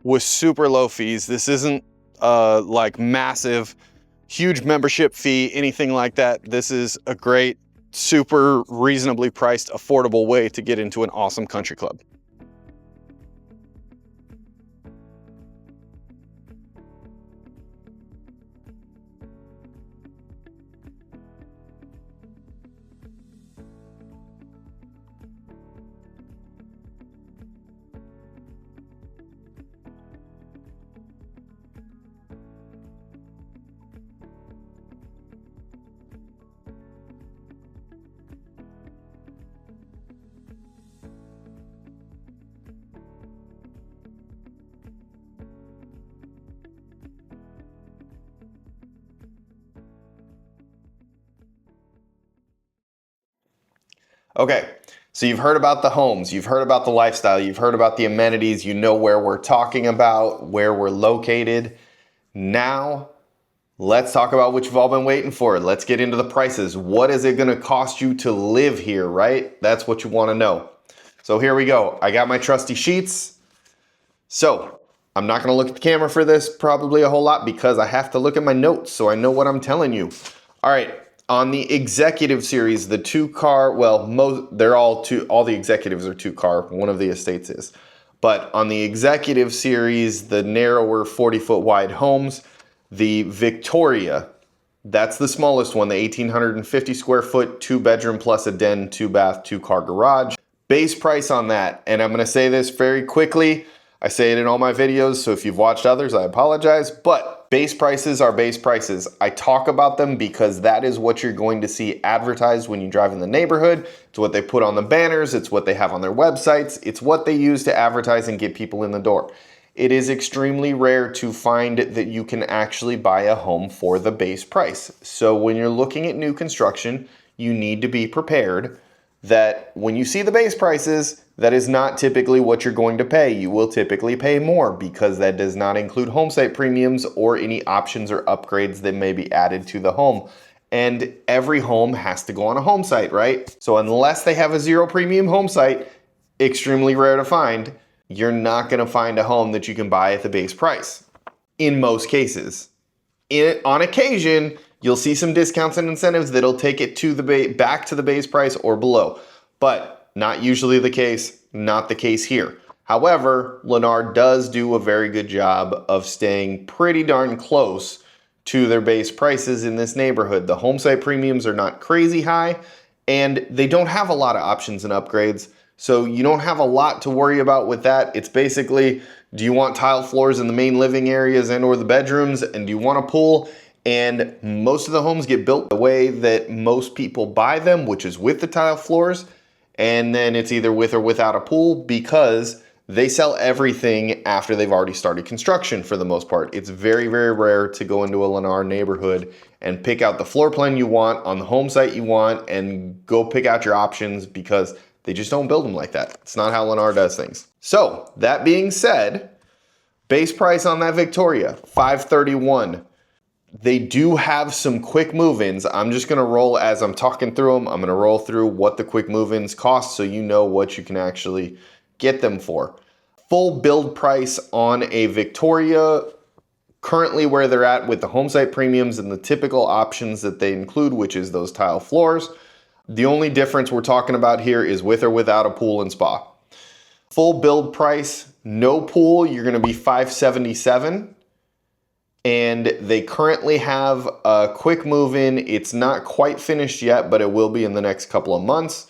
with super low fees. This isn't like massive, huge membership fee, anything like that. This is a great, super reasonably priced, affordable way to get into an awesome country club. Okay, so you've heard about the homes, you've heard about the lifestyle, you've heard about the amenities, you know where we're talking about, where we're located. Now, let's talk about what you've all been waiting for. Let's get into the prices. What is it gonna cost you to live here, right? That's what you wanna know. So here we go. I got my trusty sheets. So I'm not gonna look at the camera for this probably a whole lot because I have to look at my notes so I know what I'm telling you. All right. On the executive series, the 2-car, well, they're all the executives are 2-car, one of the estates is. But on the executive series, the narrower 40-foot wide homes, the Victoria, that's the smallest one, the 1,850 square foot, 2-bedroom plus a den, 2-bath, 2-car garage. Base price on that, and I'm gonna say this very quickly, I say it in all my videos, so if you've watched others, I apologize, but base prices are base prices. I talk about them because that is what you're going to see advertised when you drive in the neighborhood. It's what they put on the banners, it's what they have on their websites, it's what they use to advertise and get people in the door. It is extremely rare to find that you can actually buy a home for the base price. So when you're looking at new construction, you need to be prepared that when you see the base prices, that is not typically what you're going to pay. You will typically pay more because that does not include home site premiums or any options or upgrades that may be added to the home. And every home has to go on a home site, right? So unless they have a 0 premium home site, extremely rare to find, you're not gonna find a home that you can buy at the base price in most cases. On occasion, you'll see some discounts and incentives that'll take it to the back to the base price or below, but not usually the case, not the case here. However, Lennar does do a very good job of staying pretty darn close to their base prices in this neighborhood. The home site premiums are not crazy high, and they don't have a lot of options and upgrades, so you don't have a lot to worry about with that. It's basically, do you want tile floors in the main living areas and or the bedrooms, and do you want a pool? And most of the homes get built the way that most people buy them, which is with the tile floors, and then it's either with or without a pool, because they sell everything after they've already started construction for the most part. It's very, very rare to go into a Lennar neighborhood and pick out the floor plan you want on the home site you want and go pick out your options, because they just don't build them like that. It's not how Lennar does things. So that being said, base price on that Victoria, $531. They do have some quick move-ins. I'm just gonna roll as I'm talking through them. I'm gonna roll through what the quick move-ins cost so you know what you can actually get them for. Full build price on a Victoria, currently where they're at with the home site premiums and the typical options that they include, which is those tile floors. The only difference we're talking about here is with or without a pool and spa. Full build price, no pool, you're gonna be $577. And they currently have a quick move-in. It's not quite finished yet, but it will be in the next couple of months.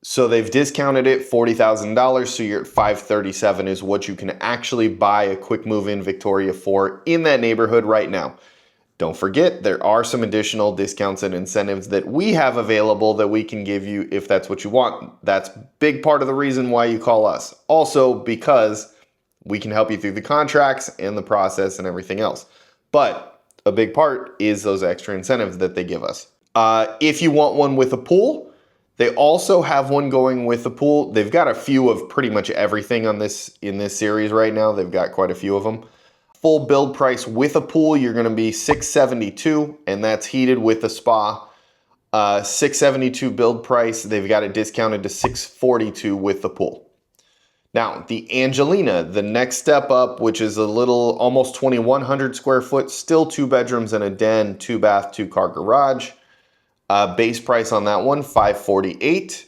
So they've discounted it $40,000, so you're at $537 is what you can actually buy a quick move-in Victoria for in that neighborhood right now. Don't forget, there are some additional discounts and incentives that we have available that we can give you if that's what you want. That's a big part of the reason why you call us. Also, because we can help you through the contracts and the process and everything else. But a big part is those extra incentives that they give us. If you want one with a pool, they also have one going with a pool. They've got a few of pretty much everything on this in this series right now. They've got quite a few of them. Full build price with a pool, you're gonna be $672, and that's heated with a spa. $672 build price, they've got it discounted to $642 with the pool. Now, the Angelina, the next step up, which is a little, almost 2,100 square foot, still 2 bedrooms and a den, 2 bath, 2 car garage. Base price on that one, $548.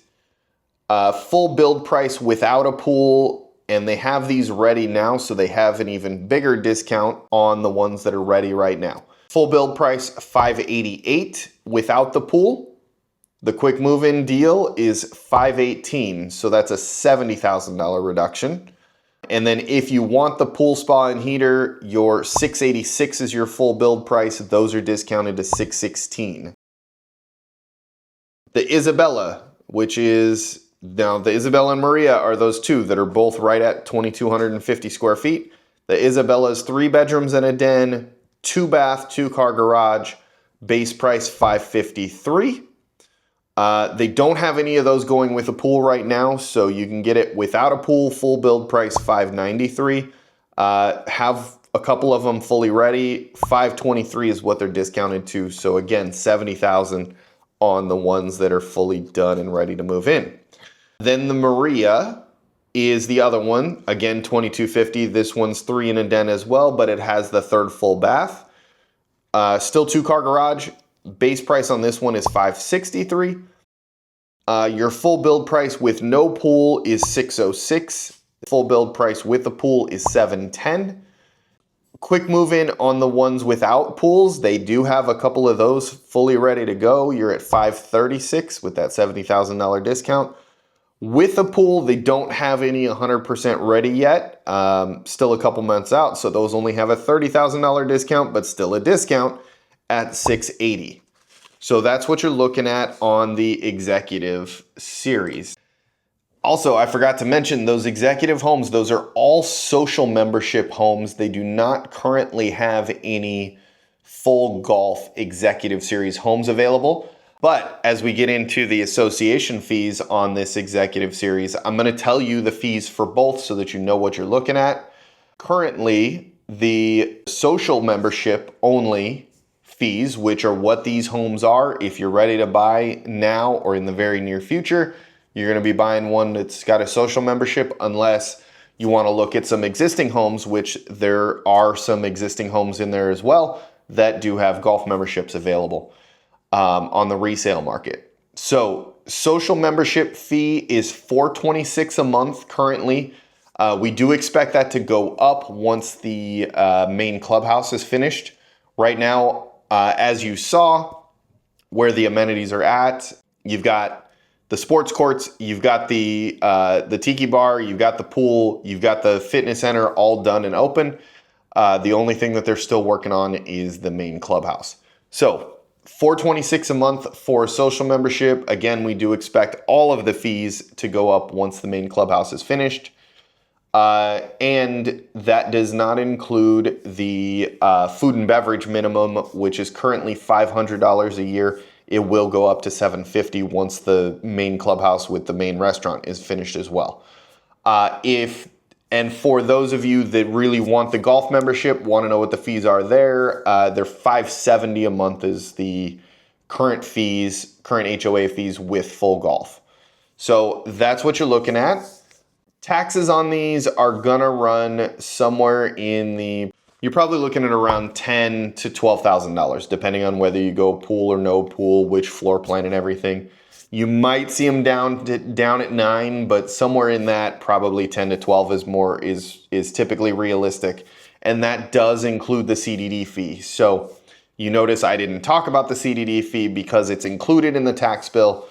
Full build price without a pool, and they have these ready now, so they have an even bigger discount on the ones that are ready right now. Full build price, $588 without the pool. The quick move-in deal is $518, so that's a $70,000 reduction. And then if you want the pool, spa, and heater, your $686 is your full build price. Those are discounted to $616. The Isabella, which is, now the Isabella and Maria are those two that are both right at 2,250 square feet. The Isabella is 3 bedrooms and a den, 2 bath, 2 car garage, base price $553. They don't have any of those going with a pool right now, so you can get it without a pool, full build price $593. Have a couple of them fully ready. $523 is what they're discounted to, so again, $70,000 on the ones that are fully done and ready to move in. Then the Maria is the other one, again $2,250. This one's 3 and a den as well, but it has the 3rd full bath. Still 2 car garage. Base price on this one is $563. Your full build price with no pool is $606. Full build price with the pool is $710. Quick move in on the ones without pools. They do have a couple of those fully ready to go. You're at $536 with that $70,000 discount. With a pool, they don't have any 100% ready yet. Still a couple months out, so those only have a $30,000 discount, but still a discount at $680. So that's what you're looking at on the executive series. Also, I forgot to mention those executive homes, those are all social membership homes. They do not currently have any full golf executive series homes available. But as we get into the association fees on this executive series, I'm going to tell you the fees for both so that you know what you're looking at. Currently, the social membership only fees, which are what these homes are, if you're ready to buy now or in the very near future, you're going to be buying one that's got a social membership, unless you want to look at some existing homes, which there are some existing homes in there as well. that do have golf memberships available on the resale market. So social membership fee is $426 a month currently. We do expect that to go up once the main clubhouse is finished. Right now, as you saw, where the amenities are at, you've got the sports courts, you've got the tiki bar, you've got the pool, you've got the fitness center all done and open. The only thing that they're still working on is the main clubhouse. So $426 a month for a social membership. Again, we do expect all of the fees to go up once the main clubhouse is finished. And that does not include the food and beverage minimum, which is currently $500 a year. It will go up to $750 once the main clubhouse with the main restaurant is finished as well. And for those of you that really want the golf membership, want to know what the fees are there, they're $570 a month is the current fees, current HOA fees with full golf. So that's what you're looking at. Taxes on these are gonna run somewhere in the, you're probably looking at around $10,000 to $12,000, depending on whether you go pool or no pool, which floor plan and everything. You might see them down at 9, but somewhere in that, probably 10 to 12 is typically realistic. And that does include the CDD fee. So you notice I didn't talk about the CDD fee because it's included in the tax bill.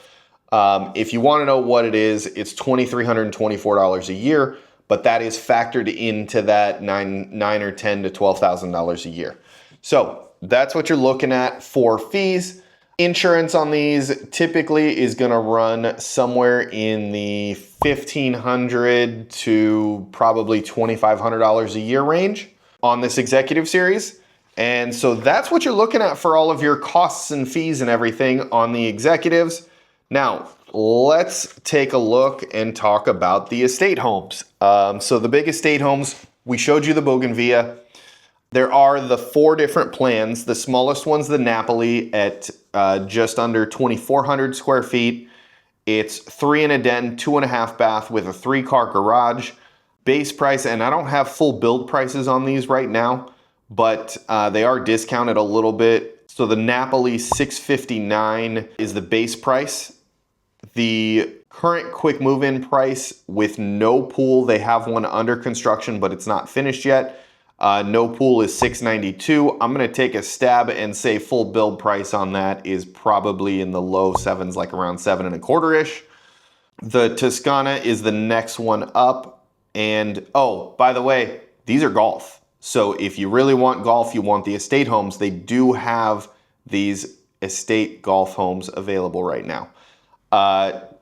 If you want to know what it is, it's $2,324 a year, but that is factored into that $9,000 or $10,000 to $12,000 a year. So that's what you're looking at for fees. Insurance on these typically is going to run somewhere in the $1,500 to probably $2,500 a year range on this executive series. And so that's what you're looking at for all of your costs and fees and everything on the executives. Now, let's take a look and talk about the estate homes. So the big estate homes, we showed you the Bougainvillea. There are the 4 different plans. The smallest one's the Napoli at just under 2,400 square feet. It's 3 and a den, 2.5 bath with a 3-car garage. Base price, and I don't have full build prices on these right now, but they are discounted a little bit. So the Napoli $659 is the base price. The current quick move-in price with no pool, they have one under construction, but it's not finished yet. No pool is $692. I'm going to take a stab and say full build price on that is probably in the low 7s, like around 7.25-ish. The Toscana is the next one up. And oh, by the way, these are golf. So if you really want golf, you want the estate homes, they do have these estate golf homes available right now.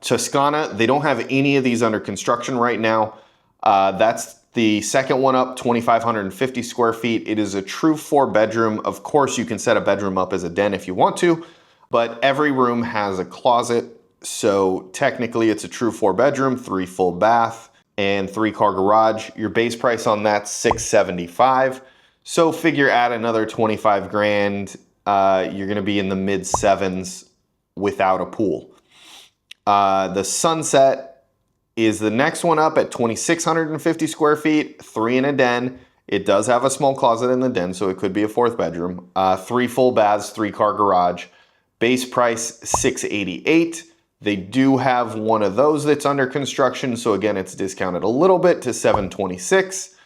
Toscana, they don't have any of these under construction right now. That's the second one up, 2,550 square feet. It is a true 4-bedroom. Of course, you can set a bedroom up as a den if you want to, but every room has a closet. So technically it's a true 4-bedroom, 3 full bath, and 3-car garage. Your base price on that's $675. So figure add another 25 grand. You're gonna be in the mid 7s without a pool. The Sunset is the next one up at 2,650 square feet, 3 and a den. It does have a small closet in the den, so it could be a 4th bedroom. 3 full baths, 3-car garage. Base price $688. They do have one of those that's under construction, so again, it's discounted a little bit to $726.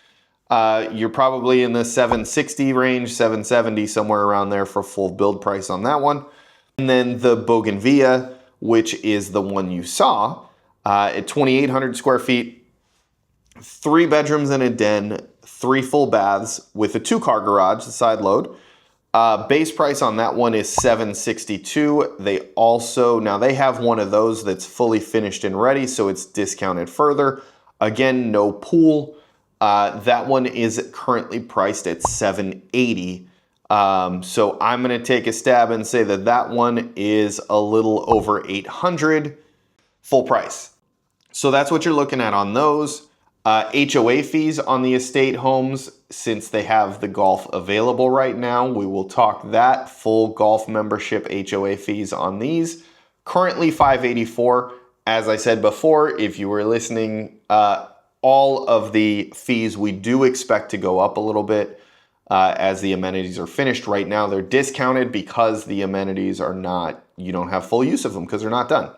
You're probably in the $760 range, $770, somewhere around there for full build price on that one. And then the Bougainvillea, which is the one you saw, at 2,800 square feet, 3 bedrooms and a den, 3 full baths with a 2-car garage, the side load. Base price on that one is $762. They also, now they have one of those that's fully finished and ready, so it's discounted further. Again, no pool. That one is currently priced at $780. So I'm going to take a stab and say that that one is a little over $800 full price. So that's what you're looking at on those. HOA fees on the estate homes, since they have the golf available right now, we will talk that. Full golf membership HOA fees on these. Currently $584. As I said before, if you were listening, all of the fees we do expect to go up a little bit. as the amenities are finished. Right now, they're discounted because the amenities are not, you don't have full use of them because they're not done.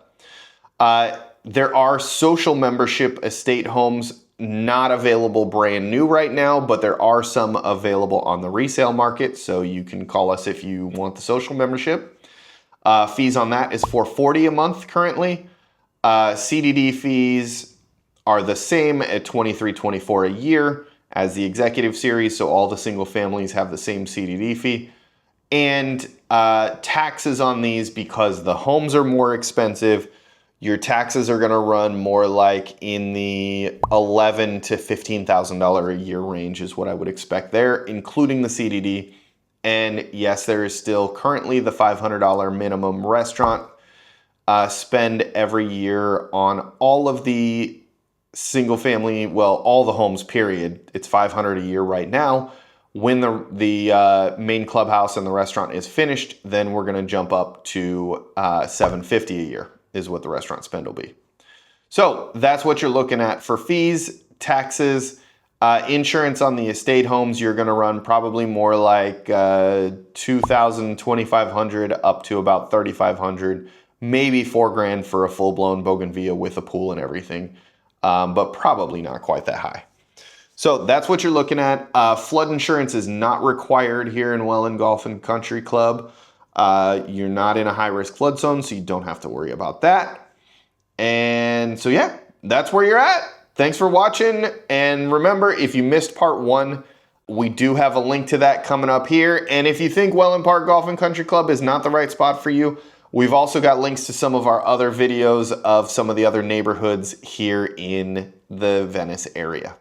There are social membership estate homes not available brand new right now, but there are some available on the resale market. So you can call us if you want the social membership. Fees on that is $440 a month currently. CDD fees are the same at $23.24 a year as the executive series. So all the single families have the same CDD fee. And taxes on these, because the homes are more expensive, your taxes are going to run more like in the $11,000 to $15,000 a year range is what I would expect there, including the CDD. And yes, there is still currently the $500 minimum restaurant spend every year on all of the single family, well, all the homes, period. It's $500 a year right now. When the main clubhouse and the restaurant is finished, then we're going to jump up to $750 a year is what the restaurant spend will be. So that's what you're looking at for fees, taxes, insurance on the estate homes. You're going to run probably more like $2,000, $2,500 up to about $3,500, maybe $4,000 for a full-blown bougainvillea with a pool and everything, but probably not quite that high. So that's what you're looking at. Flood insurance is not required here in Wellen Golf and Country Club. You're not in a high-risk flood zone, so you don't have to worry about that. And so yeah, that's where you're at. Thanks for watching. And remember, if you missed part 1, we do have a link to that coming up here. And if you think Wellen Park Golf and Country Club is not the right spot for you, we've also got links to some of our other videos of some of the other neighborhoods here in the Venice area.